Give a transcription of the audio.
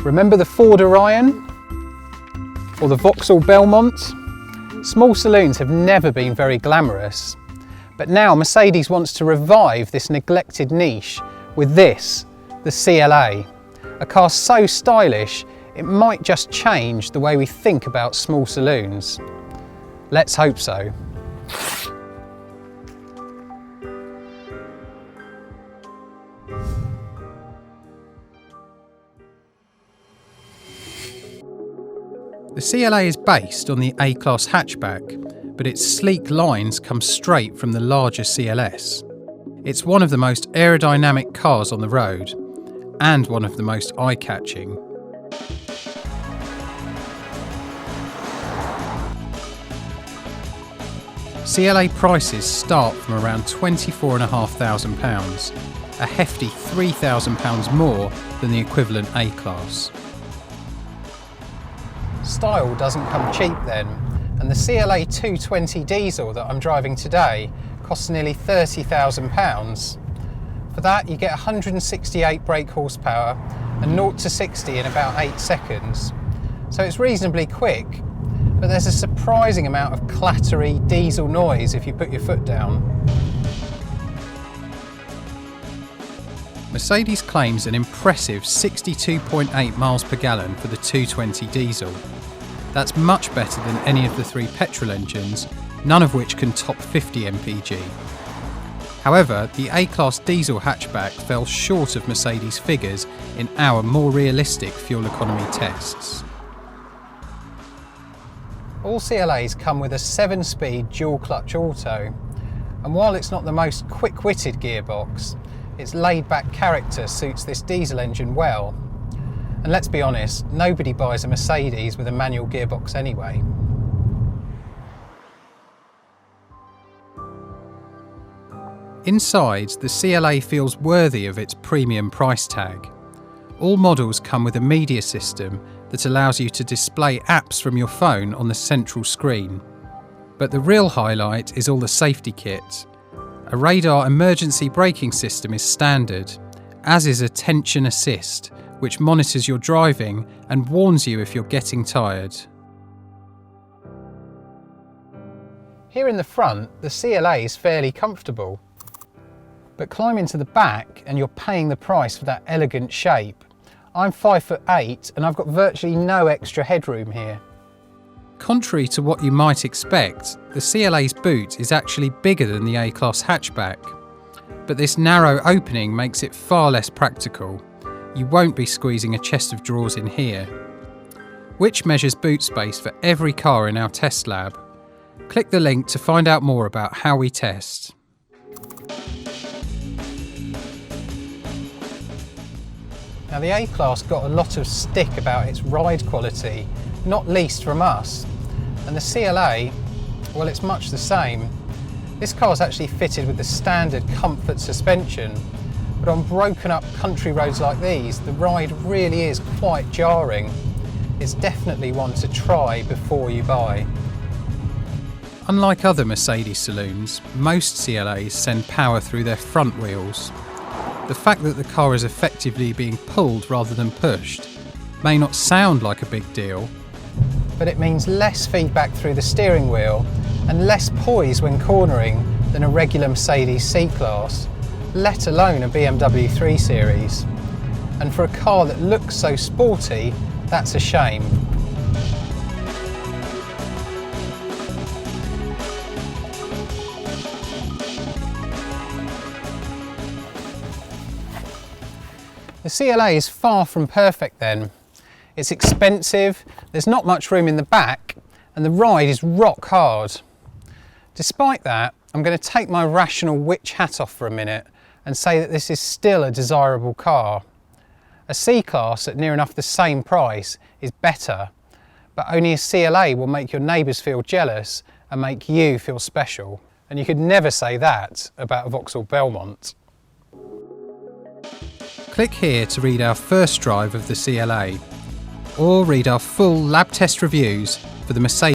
Remember the Ford Orion or the Vauxhall Belmont? Small saloons have never been very glamorous, but now Mercedes wants to revive this neglected niche with this, the CLA. A car so stylish it might just change the way we think about small saloons. Let's hope so. The CLA is based on the A-Class hatchback, but its sleek lines come straight from the larger CLS. It's one of the most aerodynamic cars on the road, and one of the most eye-catching. CLA prices start from around £24,500, a hefty £3,000 more than the equivalent A-Class. Style doesn't come cheap then, and the CLA 220 diesel that I'm driving today costs nearly £30,000. For that you get 168 brake horsepower and 0 to 60 in about 8 seconds. So it's reasonably quick, but there's a surprising amount of clattery diesel noise if you put your foot down. Mercedes claims an impressive 62.8 miles per gallon for the 220 diesel. That's much better than any of the 3 petrol engines, none of which can top 50 mpg. However, the A-Class diesel hatchback fell short of Mercedes figures in our more realistic fuel economy tests. All CLAs come with a 7-speed dual-clutch auto, and while it's not the most quick-witted gearbox, its laid-back character suits this diesel engine well. And let's be honest, nobody buys a Mercedes with a manual gearbox anyway. Inside, the CLA feels worthy of its premium price tag. All models come with a media system that allows you to display apps from your phone on the central screen. But the real highlight is all the safety kit. A radar emergency braking system is standard, as is attention assist, which monitors your driving and warns you if you're getting tired. Here in the front, the CLA is fairly comfortable. But climb into the back and you're paying the price for that elegant shape. I'm 5'8" and I've got virtually no extra headroom here. Contrary to what you might expect, the CLA's boot is actually bigger than the A-Class hatchback. But this narrow opening makes it far less practical. You won't be squeezing a chest of drawers in here. Which measures boot space for every car in our test lab. Click the link to find out more about how we test. Now the A-Class got a lot of stick about its ride quality, not least from us. And the CLA, well, it's much the same. This car is actually fitted with the standard comfort suspension, but on broken up country roads like these, the ride really is quite jarring. It's definitely one to try before you buy. Unlike other Mercedes saloons, most CLAs send power through their front wheels. The fact that the car is effectively being pulled rather than pushed may not sound like a big deal, but it means less feedback through the steering wheel and less poise when cornering than a regular Mercedes C-Class, let alone a BMW 3 Series. And for a car that looks so sporty, that's a shame. The CLA is far from perfect then. It's expensive, there's not much room in the back, and the ride is rock hard. Despite that, I'm going to take my rational witch hat off for a minute and say that this is still a desirable car. A C-Class at near enough the same price is better, but only a CLA will make your neighbours feel jealous and make you feel special. And you could never say that about a Vauxhall Belmont. Click here to read our first drive of the CLA, or read our full lab test reviews for the Mercedes